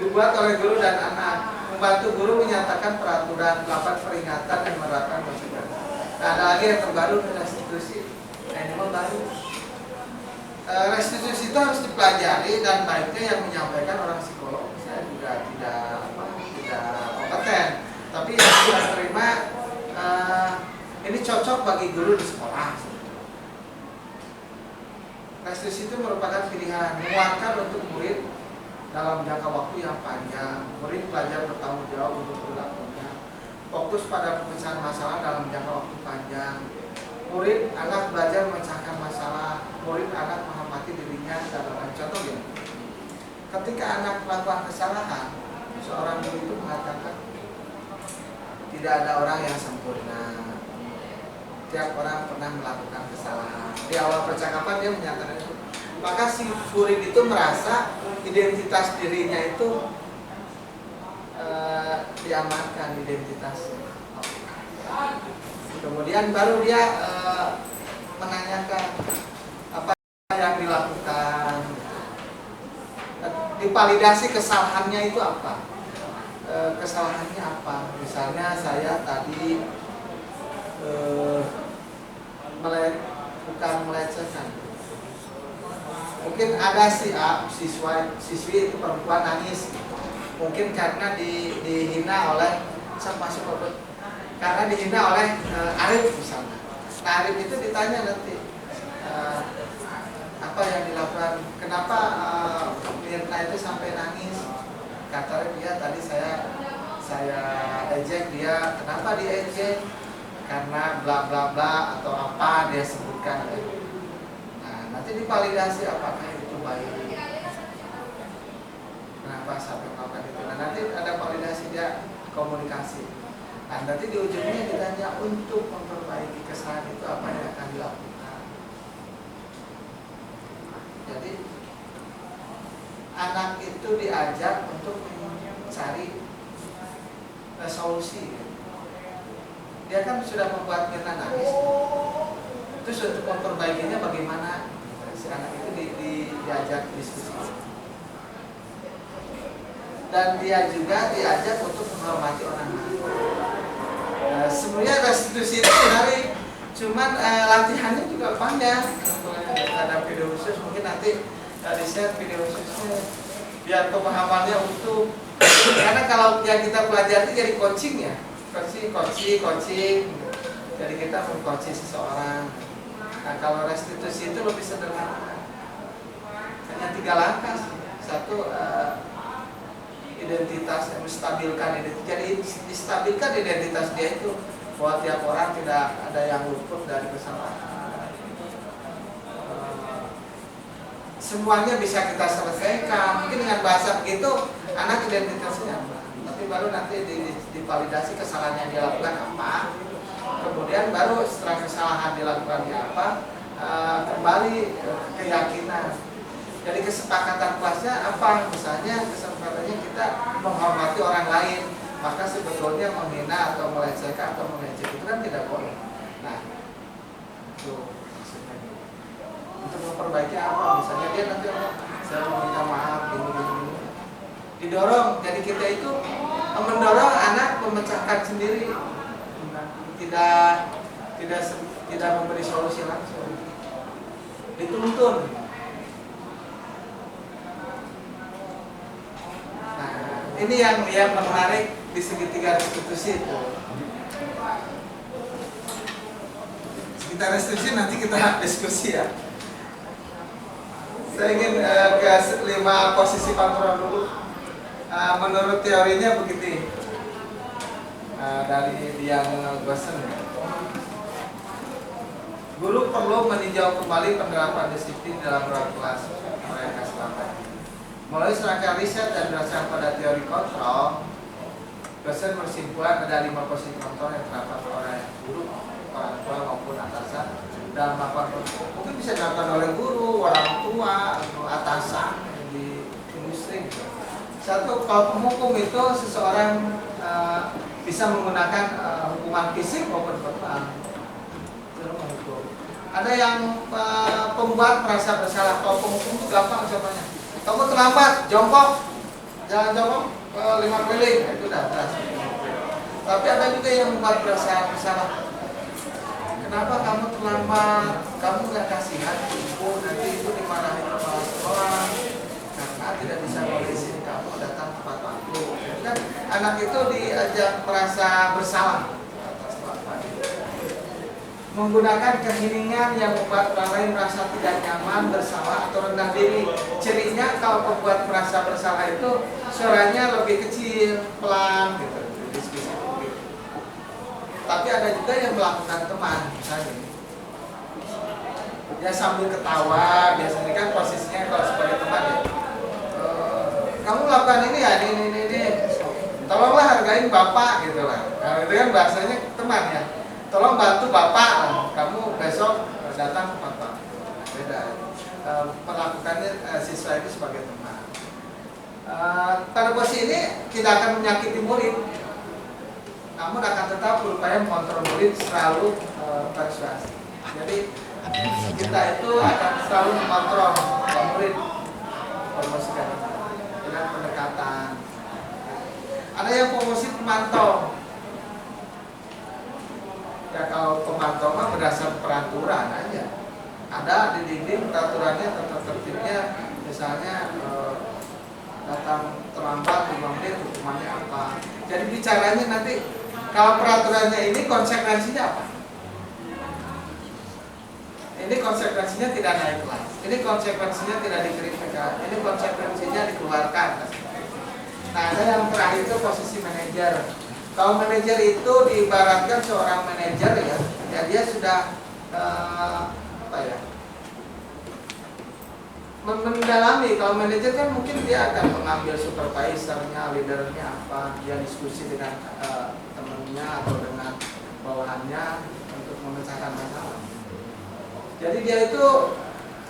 Speaker 1: dibuat oleh guru dan anak, membantu guru menyatakan peraturan, melakukan peringatan dan menerapkan konsekuensi. Nah, ada lagi yang terbaru restitusi, animal baru. Restitusi itu harus dipelajari dan baiknya yang menyampaikan orang psikolog. Saya juga tidak kompeten, tapi yang saya terima ini cocok bagi guru di sekolah. Restitusi itu merupakan pilihan menguatkan untuk murid dalam jangka waktu yang panjang. Murid belajar bertanggung jawab untuk perilakunya, fokus pada pemecahan masalah dalam jangka waktu panjang. Murid anak belajar memecahkan masalah, murid anak menghormati dirinya dan lain. Contoh gini, ketika anak melakukan kesalahan, seorang guru itu mengatakan tidak ada orang yang sempurna. Tiap orang pernah melakukan kesalahan. Di awal percakapan dia menyatakan itu. Maka si murid itu merasa identitas dirinya itu diamankan identitasnya. Kemudian baru dia menanyakan apa yang dilakukan, divalidasi kesalahannya itu apa, kesalahannya apa. Misalnya saya tadi bukan melecehkan, mungkin ada siswi itu perempuan nangis, mungkin karena dihina oleh karena dihina oleh Arif misalnya. Nah, Arif itu ditanya nanti apa yang dilakukan, kenapa Mirna itu sampai nangis. Kata Arif, dia tadi saya ejek dia, kenapa diejek, karena bla bla bla atau apa dia sebutkan. Nah, nanti divalidasi apakah itu baik, kenapa sampai melakukan itu. Nah, nanti ada validasi, dia komunikasi. Nah, nanti di ujungnya ditanya untuk memperbaiki kesalahan itu apa yang akan dilakukan. Jadi anak itu diajak untuk mencari solusi. Dia kan sudah membuat Mirna nangis, terus untuk memperbaikinya bagaimana, si anak itu diajak diskusi. Dan dia juga diajak untuk menghormati orang lain. Sebenarnya restitusi itu menarik, cuman latihannya juga panjang. Ada video khusus, mungkin nanti di-share video khususnya biar pemahamannya utuh. Karena kalau yang kita pelajari jadi coaching ya, coaching. Jadi kita meng-coaching seseorang. Nah, kalau restitusi itu lebih sederhana, hanya 3 langkah. Satu, identitas, menstabilkan identitas. Jadi distabilkan identitas dia itu bahwa tiap orang tidak ada yang luput dari kesalahan. Semuanya bisa kita selesaikan. Mungkin dengan bahasa begitu anak identitasnya apa. Tapi baru nanti divalidasi kesalahan yang dilakukan apa. Kemudian baru setelah kesalahan dilakukan apa, kembali keyakinan. Jadi kesepakatan kelasnya apa? Misalnya kesepakatannya kita menghormati orang lain, maka sebetulnya menghina atau melecehkan atau mengejek itu kan tidak boleh. Nah, itu maksudnya. Untuk memperbaiki apa? Misalnya dia nanti saya meminta maaf, gini. Didorong. Jadi kita itu mendorong anak memecahkan sendiri, tidak memberi solusi langsung. Dituntun. Ini yang menarik di segitiga restitusi itu. Segitiga restitusi nanti kita diskusi ya. Saya ingin ke 5 posisi kontrol dulu. Menurut teorinya begitu. Dari Dian Gosen. Guru perlu meninjau kembali penerapan disiplin dalam ruang kelas mereka selama ini. Melalui serangkaian riset dan berdasarkan pada teori kontrol, Gosen bersimpulan ada 5 posisi kontrol yang terdapat oleh guru, orang tua maupun atasan dalam melakukan kontrol. Mungkin bisa dilakukan oleh guru, orang tua, atau atasan di industri. Satu, kalau penghukum itu seseorang bisa menggunakan hukuman fisik maupun verbal. Ada yang pembuat merasa bersalah. Kalau penghukum itu gampang contohnya. Kamu terlambat, jongkok, jalan jongkok 5 keliling, itu udah berhasil. Tapi ada juga yang membuat berasa bersalah. Kenapa kamu terlambat? Kamu nggak kasihan ibu, nanti ibu dimarahin kepala sekolah karena tidak bisa mengisi kamu datang tepat waktu. Jadi kan anak itu diajak merasa bersalah. Menggunakan keheningan yang membuat orang lain merasa tidak nyaman, bersalah atau rendah diri. Cirinya kalau pembuat merasa bersalah itu suaranya lebih kecil, pelan gitu. Diskusi gitu. Tapi ada juga yang melakukan teman, misalnya. Dia sambil ketawa, biasanya kan posisinya kalau sebagai teman ya melakukan ini ya, ini. Tolonglah hargain bapak gitu lah. Nah, itu kan bahasanya teman ya. Tolong bantu bapak, kamu besok datang ke bapak. Beda. Melakukannya siswa itu sebagai teman. Pada posisi ini tidak akan menyakiti murid, namun akan tetap berupaya mengontrol murid selalu persuasi. Jadi kita itu akan selalu mengontrol murid promosikan dengan pendekatan. Ada yang promosi pemantau. Ya kalau pemantau mah berdasar peraturan aja. Ada di dinding peraturannya, tata tertibnya, misalnya datang terlambat 5 menit hukumannya apa. Jadi bicaranya nanti kalau peraturannya ini konsekuensinya apa? Ini konsekuensinya tidak naik kelas. Ini konsekuensinya tidak dikirim PK. Ini konsekuensinya dikeluarkan. Nah, ada yang terakhir itu posisi manajer. Kalau manajer itu diibaratkan seorang manajer ya dia sudah mendalami. Kalau manajer kan mungkin dia akan mengambil supervisornya, leadernya apa, dia diskusi dengan temannya atau dengan bawahannya untuk memecahkan masalah. Jadi dia itu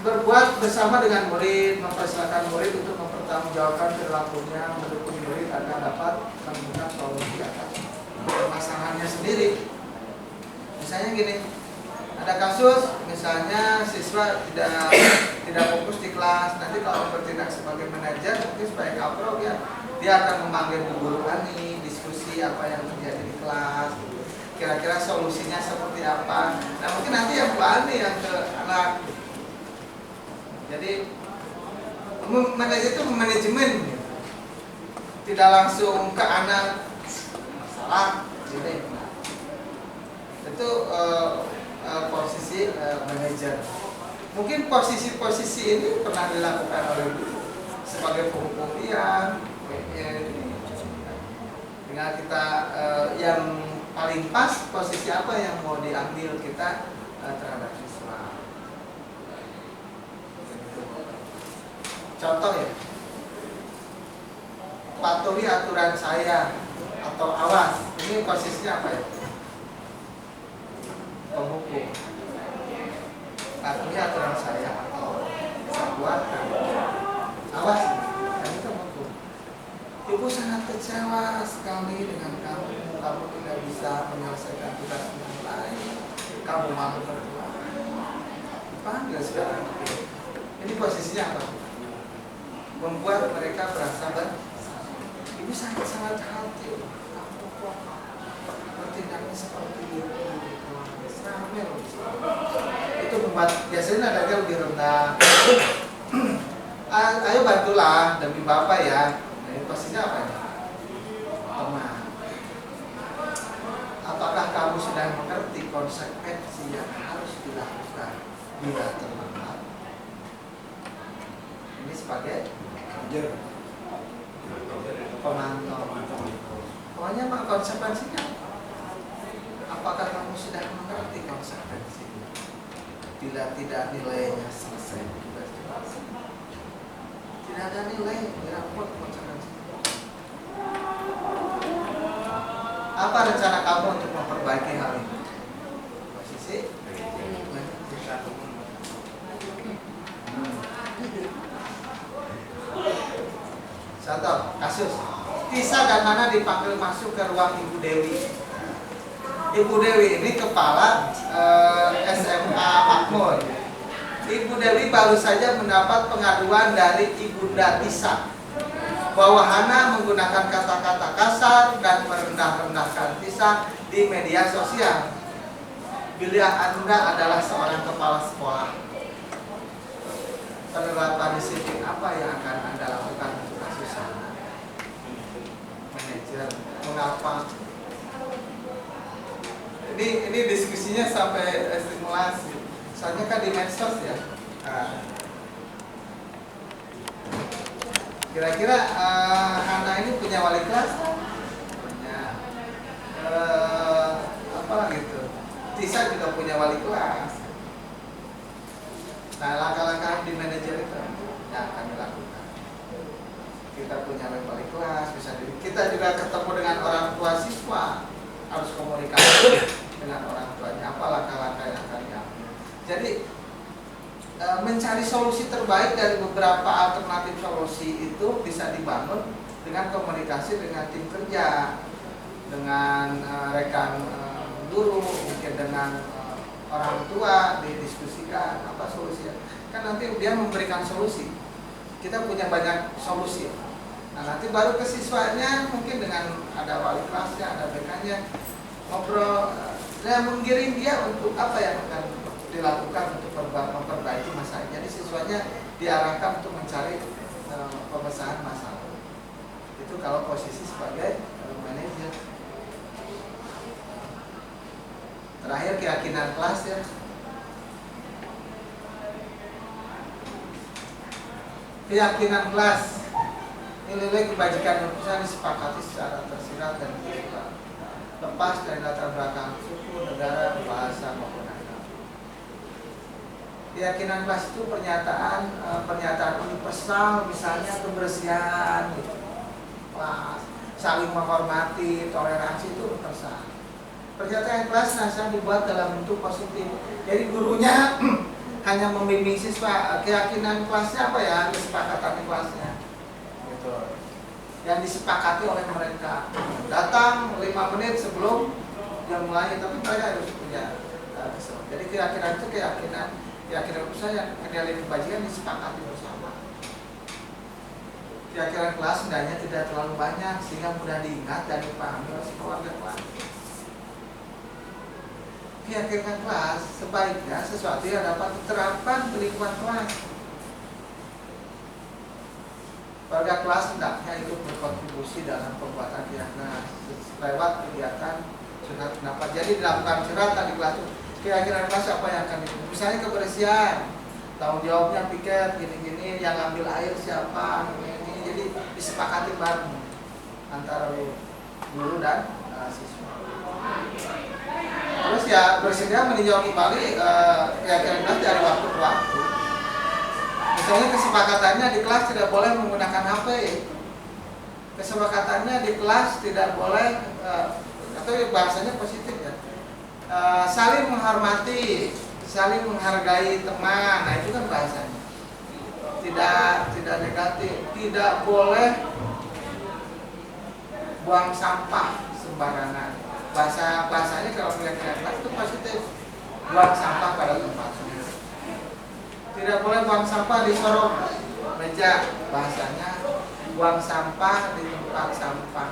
Speaker 1: berbuat bersama dengan murid, mempersilakan murid untuk mempertanggungjawabkan perilakunya, mendukung murid agar dapat menemukan solusi atas permasalahannya sendiri. Misalnya gini, ada kasus misalnya siswa tidak fokus di kelas, nanti kalau bertindak sebagai manajer mungkin sebagai kaprok ya, dia akan memanggil Bu Guru Ani, diskusi apa yang terjadi di kelas, kira-kira solusinya seperti apa. Nah mungkin nanti yang Bu Ani yang ke anak. Jadi manajer itu manajemen, tidak langsung ke anak masalah. Jadi itu posisi manajer. Mungkin posisi-posisi ini pernah dilakukan oleh guru sebagai pembuktian. Tinggal kita yang paling pas posisi apa yang mau diambil kita terhadap siswa. Contoh ya, patuhi aturan saya atau awas. Ini posisinya apa ya? Penghukum. Patuhi aturan saya atau perbuatan. Awas, dan itu penghukum. Ibu sangat kecewa sekali dengan kamu. Kamu tidak bisa menyelesaikan tugas yang lain. Kamu malu berdua. Panggil sekarang. Ini posisinya apa? Membuat mereka merasa ibu sangat khawatir. Kamu kok bertindaknya seperti itu? Itu membuat biasanya nadanya lebih rendah. Ayo bantulah demi bapak ya. Nah, ini pastinya apa ya? Teman. Apakah kamu sudah mengerti konsekuensi yang harus dilakukan bila terlambat? Ini sebagai pemantau. Pokoknya mak konsekuensinya. Apakah kamu sudah mengerti konsekuensinya? Bila tidak nilainya selesai, tidak ada nilai, dirapot konsekuensinya. Apa rencana kamu untuk memperbaiki hal ini? Posisi contoh kasus Tisa dan Nana dipanggil masuk ke ruang Ibu Dewi. Ibu Dewi ini kepala SMA Makmur. Ibu Dewi baru saja mendapat pengaduan dari Ibunda Tisa bahwa Hana menggunakan kata-kata kasar dan merendah-rendahkan Tisa di media sosial. Bila Anda adalah seorang kepala sekolah, penerapan disiplin apa yang akan Anda lakukan untuk kasus Hana? Manajer, mengapa? Ini diskusinya sampai stimulasi. Soalnya kan di medsos ya. Kira-kira Hana ini punya wali kelas? Punya. Apa gitu? Tisa juga punya wali kelas. Nah, langkah-langkah di manajer itu yang akan dilakukan. kita punya wali kelas, bisa kita juga ketemu dengan orang tua siswa, harus komunikasi dengan orang tuanya, apa langkah-langkah yang akan diambil. Jadi mencari solusi terbaik dari beberapa alternatif solusi itu bisa dibangun dengan komunikasi dengan tim kerja, dengan rekan guru, mungkin dengan orang tua, didiskusikan apa solusinya. Kan nanti dia memberikan solusi. Kita punya banyak solusi. Nah, nanti baru ke siswanya, mungkin dengan ada wali kelasnya, ada BK-nya, ngobrol, menggiring dia untuk apa yang akan dilakukan untuk memperbaiki masalah. Jadi siswanya diarahkan untuk mencari pemecahan masalah. Itu kalau posisi sebagai manajer. Terakhir keyakinan kelas ya. Keyakinan kelas, nilai kebajikan urusan disepakati secara tersirat dan tersirat, lepas dari latar belakang suku, negara, bahasa maupun agama. Keyakinan kelas itu pernyataan universal, misalnya kebersihan, gitu. Saling menghormati, toleransi itu universal. Pernyataan kelas nasihat dibuat dalam bentuk positif. Jadi gurunya hanya membimbing siswa, keyakinan kelasnya apa ya, kesepakatan kelasnya gitu, yang disepakati oleh mereka. Datang 5 menit sebelum jam mulai, tapi mereka harus punya kesempatan. Jadi keyakinan itu keyakinan usaha yang nilai kebajikan disepakati bersama. Keyakinan kelas hendaknya tidak terlalu banyak sehingga mudah diingat dan dipahami oleh keluarga kelas. Keyakinan kelas sebaiknya sesuatu yang dapat diterapkan di lingkungan kelas. Warga kelas hendaknya ikut berkontribusi dalam pembuatan keyakinan lewat kegiatan curhat pendapat. Jadi dilakukan curhatan di kelas. Keyakinan kelas apa yang akan dilakukan? Misalnya kebersihan, tanggung jawabnya piket, gini-gini, yang ambil air siapa, ini. Jadi disepakati bareng antara guru dan siswa. Terus ya bersedia meninjau kembali keyakinan kelas dari waktu ke waktu. Misalnya kesepakatannya di kelas tidak boleh menggunakan HP. Kesepakatannya di kelas tidak boleh atau bahasanya positif ya. Saling menghormati, saling menghargai teman. Nah itu kan bahasanya. Tidak negatif. Tidak boleh buang sampah sembarangan. Bahasanya kalau keyakinan kelas itu positif, buang sampah pada tempatnya. Tidak boleh buang sampah di sorong meja, bahasanya buang sampah di tempat sampah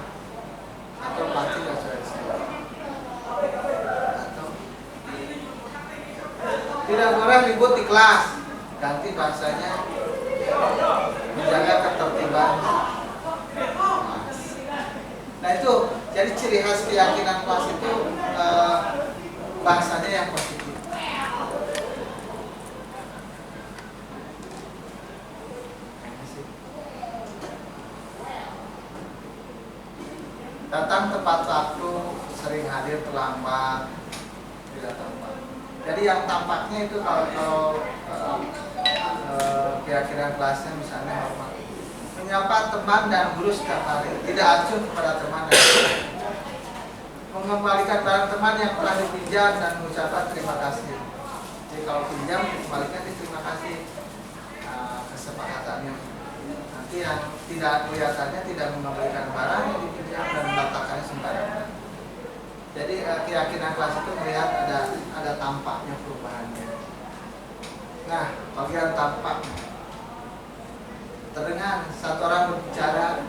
Speaker 1: atau panci dan sebagainya. Atau tidak boleh ribut di kelas, ganti bahasanya menjaga ketertiban. Nah itu, jadi ciri khas keyakinan kelas itu bahasanya yang positif. Datang tepat waktu, sering hadir terlambat, tidak tampak. Jadi yang tampaknya itu kalau keyakinan kelasnya misalnya hormat. Menyapa teman dan guru setiap hari, tidak acuh kepada teman dan guru. Mengembalikan barang teman yang telah dipinjam dan mengucapkan terima kasih. Jadi kalau pinjam dikembalikan terima kasih. Kesepakatannya. Nanti yang tidak kelihatannya tidak mengembalikan barang yang dipinjam dan membatalkannya sembarangan. Jadi keyakinan kelas itu melihat ada tampaknya perubahannya. Nah, bagian tampak. Terdengar satu orang berbicara,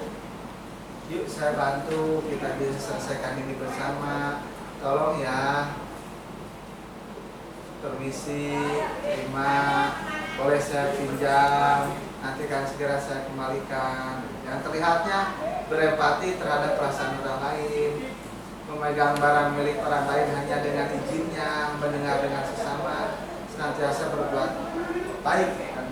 Speaker 1: yuk saya bantu, kita bisa selesaikan ini bersama, tolong ya, permisi, terima, boleh saya pinjam, nanti kan segera saya kembalikan. Yang terlihatnya berempati terhadap perasaan orang lain, memegang barang milik orang lain hanya dengan izinnya, mendengar dengan sesama, senantiasa berbuat baik dan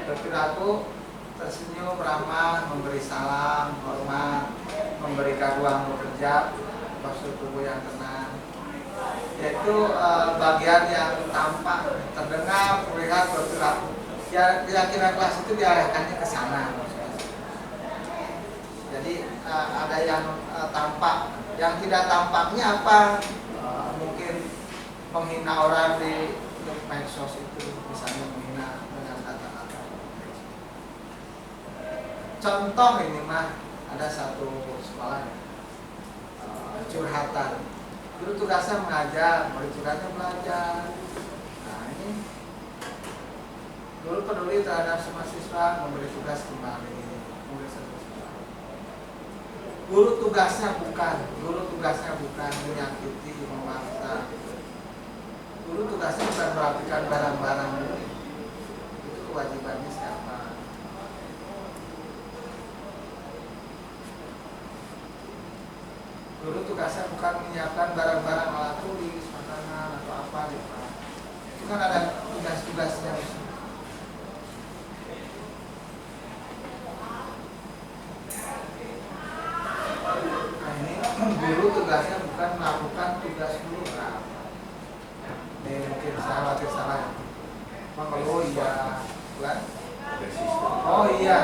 Speaker 1: berperilaku tersenyum, ramah, memberi salam, hormat, memberikan ruang bekerja, postur tubuh yang tenang. Yaitu bagian yang tampak, terdengar, terlihat, berperilaku. Ya, keyakinan kelas itu diarahkannya ke sana. Jadi ada yang tampak, yang tidak tampaknya apa? Mungkin menghina orang di medsos itu, misalnya menghina dengan kata-kata. Contoh ini mah ada satu sekolah curhatan. Guru tugasnya mengajar, murid tugasnya belajar. Nah ini guru peduli terhadap semua siswa, memberi tugas kembali. Guru tugasnya bukan menyakiti, memaksa. Guru tugasnya bukan merapikan barang-barang murid. Itu kewajibannya siapa? Guru tugasnya bukan menyiapkan barang-barang alat tulis, makanan atau apa gitu. Itu kan ada tugas-tugasnya. Nah ini guru tugasnya bukan melakukan tugas guru. Nah, ini mungkin saya khawatir salah. Oh iya, bukan? Oh iya.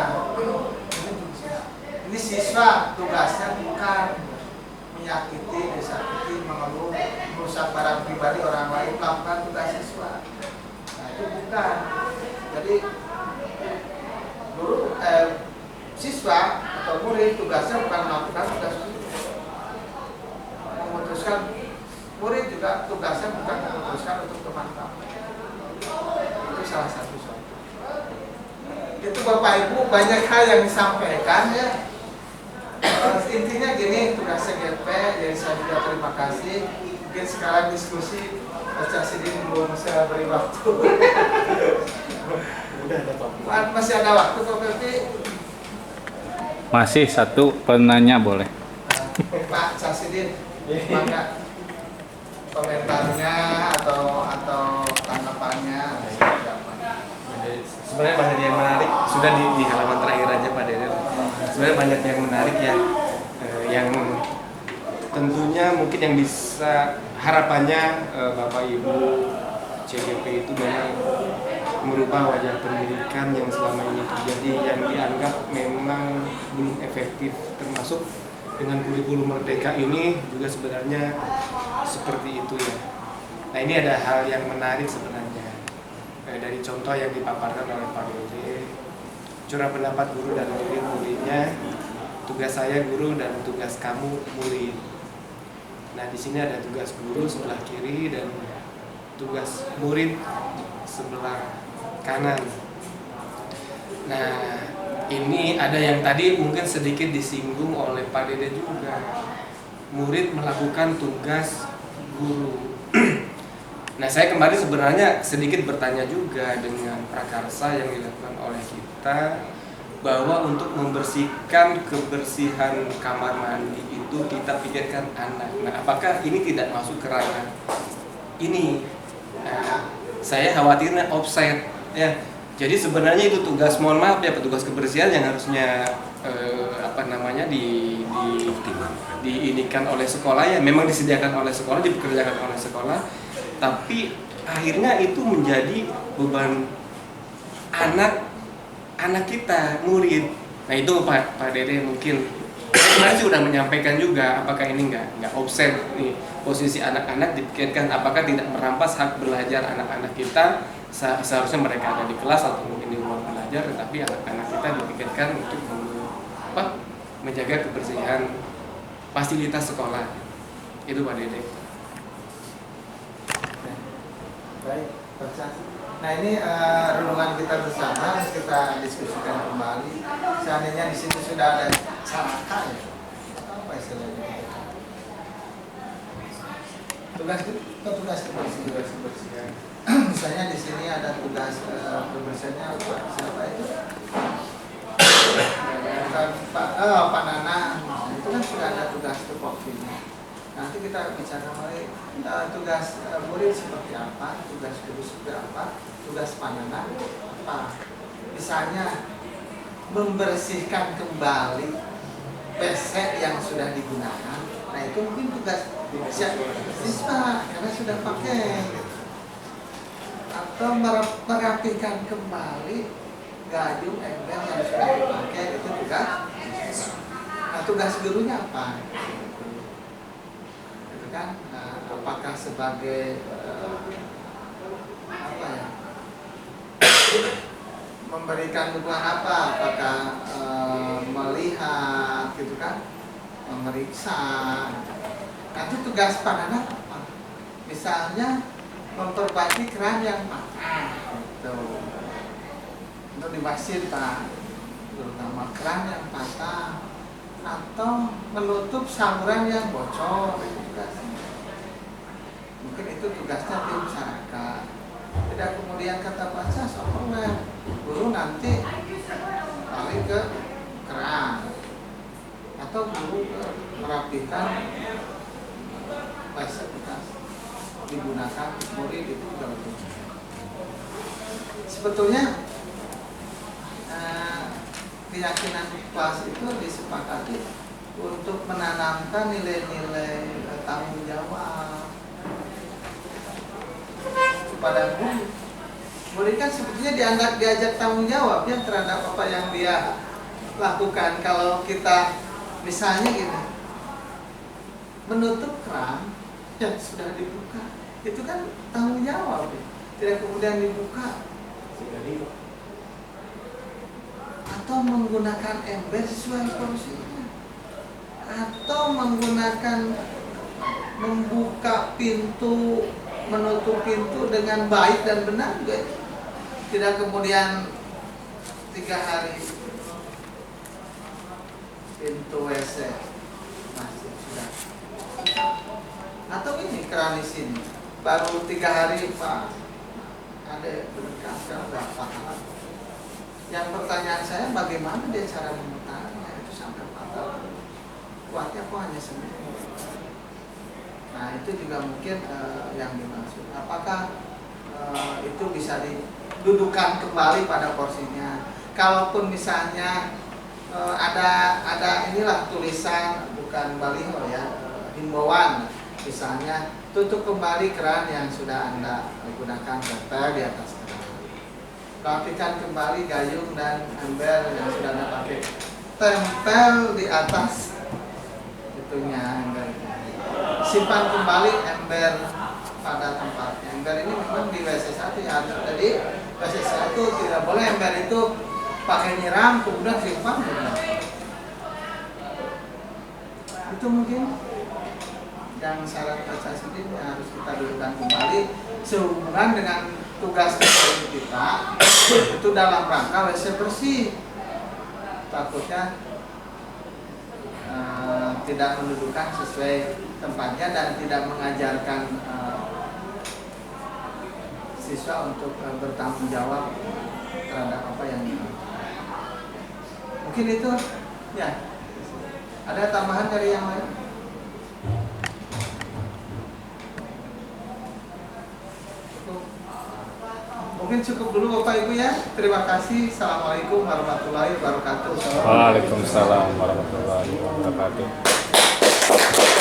Speaker 1: Ini siswa tugasnya bukan menyakiti, disakiti, mengeluh, merusak barang pribadi orang lain, melakukan tugas siswa. Nah itu bukan. Jadi guru siswa atau murid tugasnya bukan melakukan tugas guru. Memutuskan murid juga tugasnya bukan memutuskan untuk teman kamu. Itu salah satu contoh. Itu Bapak Ibu banyak hal yang disampaikan ya. Intinya gini, tugas CGP, jadi saya juga terima kasih. Mungkin sekarang diskusi Baca Sidin belum saya beri waktu.
Speaker 2: Udah ada Pak.
Speaker 1: Masih ada waktu Pak Ferdi?
Speaker 6: Masih satu penanya boleh.
Speaker 1: Pak Casidin, maka komentarnya atau tanggapannya seperti apa?
Speaker 7: Sebenarnya banyak yang menarik, sudah di halaman terakhir aja Pak Dede. Sebenarnya banyak yang menarik ya, yang tentunya mungkin yang bisa harapannya Bapak Ibu CGP itu memang merubah wajah pendidikan yang selama ini terjadi yang dianggap memang belum efektif, termasuk dengan kurikulum Merdeka ini juga sebenarnya seperti itu ya. Nah ini ada hal yang menarik sebenarnya dari contoh yang dipaparkan oleh Pak Dede, curah pendapat guru dan murid-muridnya, tugas saya guru dan tugas kamu murid. Nah di sini ada tugas guru sebelah kiri dan tugas murid sebelah kanan. Nah ini ada yang tadi mungkin sedikit disinggung oleh Pak Dede juga, murid melakukan tugas guru. Nah saya kemarin sebenarnya sedikit bertanya juga dengan prakarsa yang dilakukan oleh kita, bahwa untuk membersihkan kebersihan kamar mandi itu kita pikirkan anak. Nah apakah ini tidak masuk ke ranah ini? Nah, saya khawatirnya offset ya. Jadi sebenarnya itu tugas, mohon maaf ya, petugas kebersihan yang harusnya diinikan oleh sekolah ya, memang disediakan oleh sekolah, dipekerjakan oleh sekolah, tapi akhirnya itu menjadi beban anak kita, murid. Nah itu Pak Dede mungkin kemarin sudah menyampaikan juga, apakah ini nggak offset nih posisi anak-anak, dipikirkan apakah tidak merampas hak belajar anak-anak kita. Seharusnya mereka ada di kelas atau mungkin di ruang belajar, tetapi anak-anak kita dipikirkan untuk menjaga kebersihan fasilitas sekolah. Itu Pak Dede.
Speaker 1: Baik, nah ini renungan kita bersama, kita diskusikan kembali. Seandainya di sini sudah ada celaka ya, apa istilahnya? Tugas kebersihan. Misalnya di sini ada tugas kebersihannya siapa itu? Pak Nana, itu kan sudah ada tugas tupoksinya. Nanti kita bicara mengenai tugas murid seperti apa, tugas guru seperti apa, tugas Pak Nana apa. Misalnya membersihkan kembali PC yang sudah digunakan. Nah itu mungkin tugas siswa karena sudah pakai. Atau merapikan kembali gayung ember yang sudah dipakai, itu juga. tugas gurunya apa? Gitu kan? Nah, apakah sebagai apa ya? Memberikan dukungan apa? Apakah melihat, gitu kan? Memeriksa. Nah, itu tugas Pak Nana apa? Misalnya memperbaiki keran yang patah, gitu. Itu di masjid Pak, terutama keran yang patah atau menutup saluran yang bocor, itu tugasnya. Mungkin itu tugasnya tim masyarakat. Tidak kemudian kata baca software, guru nanti balik ke keran atau guru merapikan fasilitas digunakan murid, itu juga betul. Sebetulnya keyakinan kelas itu disepakati untuk menanamkan nilai-nilai tanggung jawab kepada murid. Murid kan sebetulnya diajak tanggung jawabnya terhadap apa yang dia lakukan. Kalau kita misalnya gini, menutup keran yang sudah dibuka, itu kan tanggung jawab ya. Tidak kemudian dibuka atau menggunakan ember sesuai porsinya, atau menggunakan membuka pintu, menutup pintu dengan baik dan benar juga. Tidak kemudian 3 hari pintu WC masih sudah, atau ini keran di sini baru 3 hari Pak ada berkah, sekarang berapa tahun. Yang pertanyaan saya, bagaimana dia cara memutarnya itu sampai 4 tahun? Kuatnya kok hanya seminggu? Nah, itu juga mungkin yang dimaksud. Apakah itu bisa didudukan kembali pada porsinya? Kalaupun misalnya ada inilah tulisan, bukan baliho ya, himbauan, misalnya tutup kembali keran yang sudah Anda gunakan, tempel di atas keran. Rapikan kembali gayung dan ember yang sudah Anda pakai, tempel di atas itunya ember. Simpan kembali ember pada tempatnya. Ember ini memang di WC1 ya, jadi WC1 tidak boleh ember itu pakai nyiram kemudian simpan. Itu mungkin yang syarat baca sendiri harus kita dudukan kembali sehubungan dengan tugas kita itu dalam rangka WC bersih. Takutnya tidak mendudukan sesuai tempatnya dan tidak mengajarkan siswa untuk bertanggung jawab terhadap apa yang dilakukan. Mungkin itu ya. Ada tambahan dari yang lain? Mungkin cukup dulu Bapak Ibu ya. Terima kasih. Assalamualaikum warahmatullahi wabarakatuh.
Speaker 6: Waalaikumsalam warahmatullahi wabarakatuh.